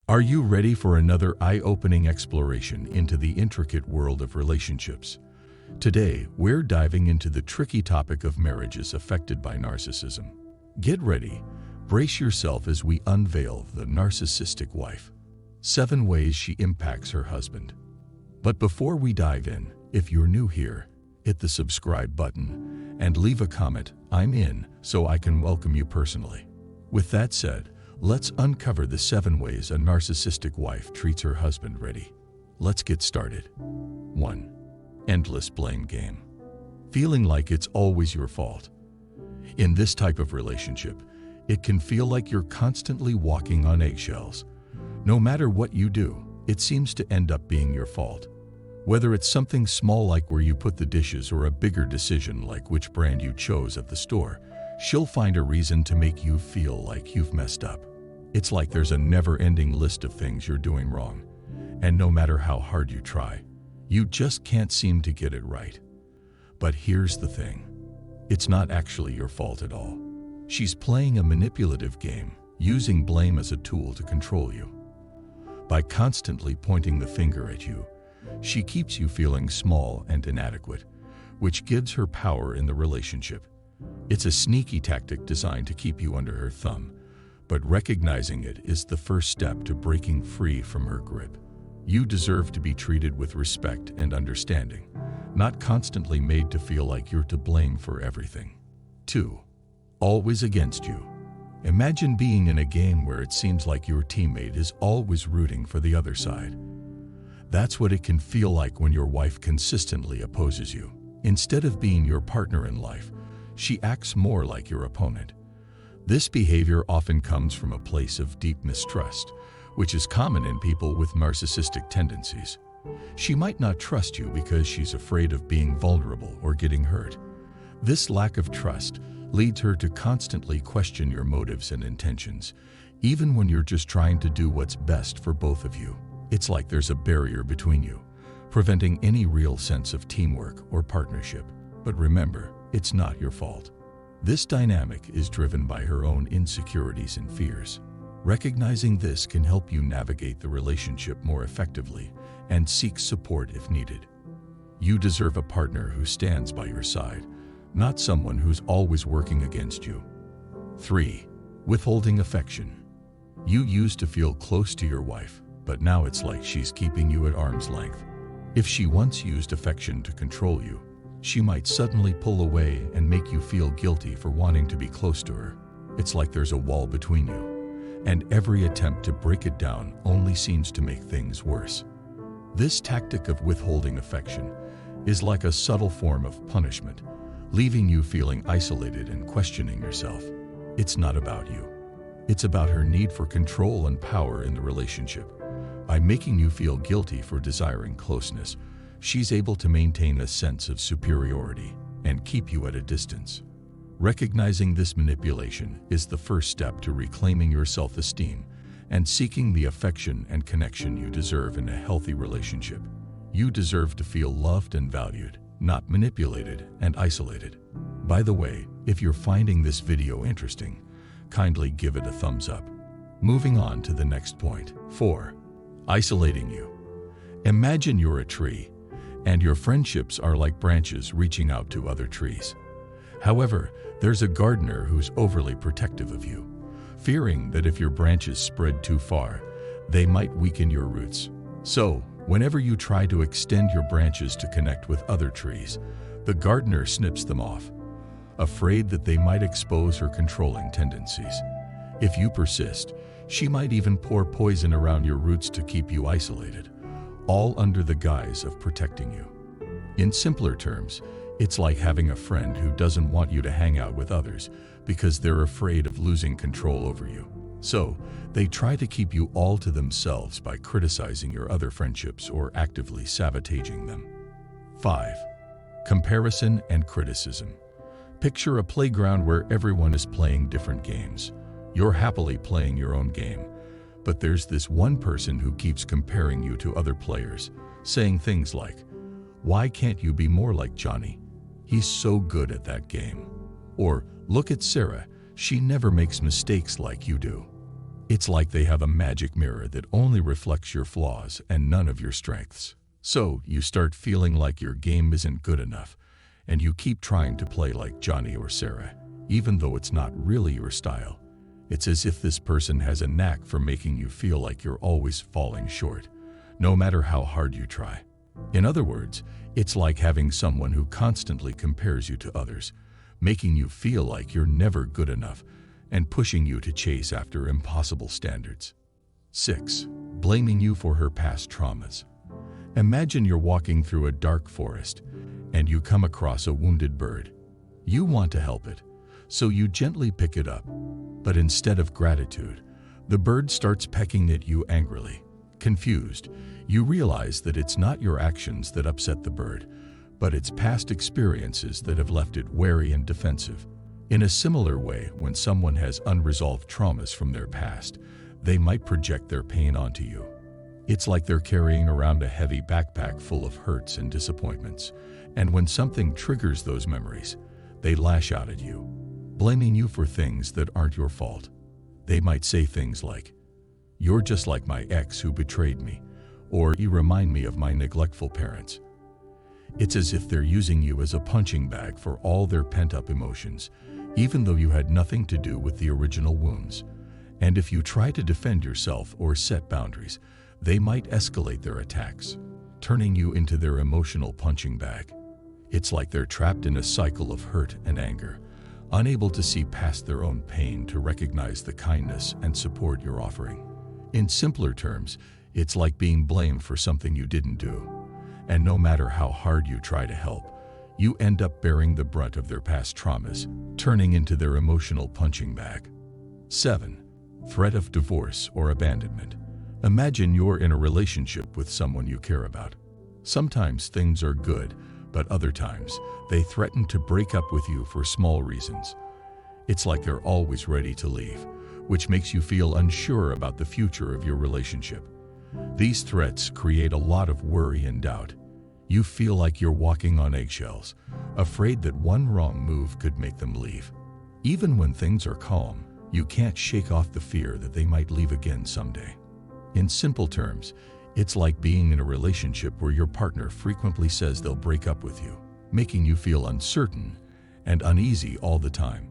Are you ready for another eye-opening exploration into the intricate world of relationships? Today, we're diving into the tricky topic of marriages affected by narcissism. Get ready, brace yourself as we unveil the narcissistic wife. 7 ways she impacts her husband. But before we dive in, if you're new here, hit the subscribe button and leave a comment, "I'm in," so I can welcome you personally. With that said, let's uncover the 7 ways a narcissistic wife treats her husband. Ready? Let's get started. 1. Endless blame game. Feeling like it's always your fault. In this type of relationship, it can feel like you're constantly walking on eggshells. No matter what you do, it seems to end up being your fault. Whether it's something small like where you put the dishes or a bigger decision like which brand you chose at the store, she'll find a reason to make you feel like you've messed up. It's like there's a never-ending list of things you're doing wrong, and no matter how hard you try, you just can't seem to get it right. But here's the thing. It's not actually your fault at all. She's playing a manipulative game, using blame as a tool to control you. By constantly pointing the finger at you, she keeps you feeling small and inadequate, which gives her power in the relationship. It's a sneaky tactic designed to keep you under her thumb, but recognizing it is the first step to breaking free from her grip. You deserve to be treated with respect and understanding, not constantly made to feel like you're to blame for everything. 2. Always against you. Imagine being in a game where it seems like your teammate is always rooting for the other side. That's what it can feel like when your wife consistently opposes you. Instead of being your partner in life, she acts more like your opponent. This behavior often comes from a place of deep mistrust, which is common in people with narcissistic tendencies. She might not trust you because she's afraid of being vulnerable or getting hurt. This lack of trust leads her to constantly question your motives and intentions, even when you're just trying to do what's best for both of you. It's like there's a barrier between you, preventing any real sense of teamwork or partnership. But remember, it's not your fault. This dynamic is driven by her own insecurities and fears. Recognizing this can help you navigate the relationship more effectively and seek support if needed. You deserve a partner who stands by your side, not someone who's always working against you. 3. Withholding affection. You used to feel close to your wife, but now it's like she's keeping you at arm's length. If she once used affection to control you, she might suddenly pull away and make you feel guilty for wanting to be close to her. It's like there's a wall between you, and every attempt to break it down only seems to make things worse. This tactic of withholding affection is like a subtle form of punishment, leaving you feeling isolated and questioning yourself. It's not about you. It's about her need for control and power in the relationship. By making you feel guilty for desiring closeness, she's able to maintain a sense of superiority and keep you at a distance. Recognizing this manipulation is the first step to reclaiming your self-esteem and seeking the affection and connection you deserve in a healthy relationship. You deserve to feel loved and valued, not manipulated and isolated. By the way, if you're finding this video interesting, kindly give it a thumbs up. Moving on to the next point. 4. Isolating you. Imagine you're a tree, and your friendships are like branches reaching out to other trees. However, there's a gardener who's overly protective of you, fearing that if your branches spread too far, they might weaken your roots. So, whenever you try to extend your branches to connect with other trees, the gardener snips them off, afraid that they might expose her controlling tendencies. If you persist, she might even pour poison around your roots to keep you isolated, all under the guise of protecting you. In simpler terms, it's like having a friend who doesn't want you to hang out with others because they're afraid of losing control over you. So, they try to keep you all to themselves by criticizing your other friendships or actively sabotaging them. 5. Comparison and criticism. Picture a playground where everyone is playing different games. You're happily playing your own game, but there's this one person who keeps comparing you to other players, saying things like, "Why can't you be more like Johnny? He's so good at that game." Or, "Look at Sarah, she never makes mistakes like you do." It's like they have a magic mirror that only reflects your flaws and none of your strengths. So you start feeling like your game isn't good enough, and you keep trying to play like Johnny or Sarah, even though it's not really your style. It's as if this person has a knack for making you feel like you're always falling short, no matter how hard you try. In other words, it's like having someone who constantly compares you to others, making you feel like you're never good enough and pushing you to chase after impossible standards. 6. Blaming you for her past traumas. Imagine you're walking through a dark forest and you come across a wounded bird. You want to help it, so you gently pick it up. But instead of gratitude, the bird starts pecking at you angrily. Confused, you realize that it's not your actions that upset the bird, but its past experiences that have left it wary and defensive. In a similar way, when someone has unresolved traumas from their past, they might project their pain onto you. It's like they're carrying around a heavy backpack full of hurts and disappointments, and when something triggers those memories, they lash out at you, blaming you for things that aren't your fault. They might say things like, "You're just like my ex who betrayed me," or "You remind me of my neglectful parents." It's as if they're using you as a punching bag for all their pent-up emotions, even though you had nothing to do with the original wounds. And if you try to defend yourself or set boundaries, they might escalate their attacks, turning you into their emotional punching bag. It's like they're trapped in a cycle of hurt and anger, unable to see past their own pain to recognize the kindness and support you're offering. In simpler terms, it's like being blamed for something you didn't do. And no matter how hard you try to help, you end up bearing the brunt of their past traumas, turning into their emotional punching bag. 7. Threat of divorce or abandonment. Imagine you're in a relationship with someone you care about. Sometimes things are good, but other times they threaten to break up with you for small reasons. It's like they're always ready to leave, which makes you feel unsure about the future of your relationship. These threats create a lot of worry and doubt. You feel like you're walking on eggshells, afraid that one wrong move could make them leave. Even when things are calm, you can't shake off the fear that they might leave again someday. In simple terms, it's like being in a relationship where your partner frequently says they'll break up with you, making you feel uncertain and uneasy all the time.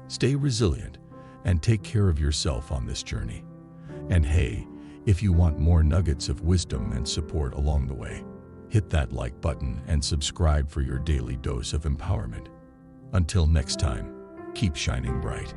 Stay resilient and take care of yourself on this journey. And hey, if you want more nuggets of wisdom and support along the way, hit that like button and subscribe for your daily dose of empowerment. Until next time, keep shining bright.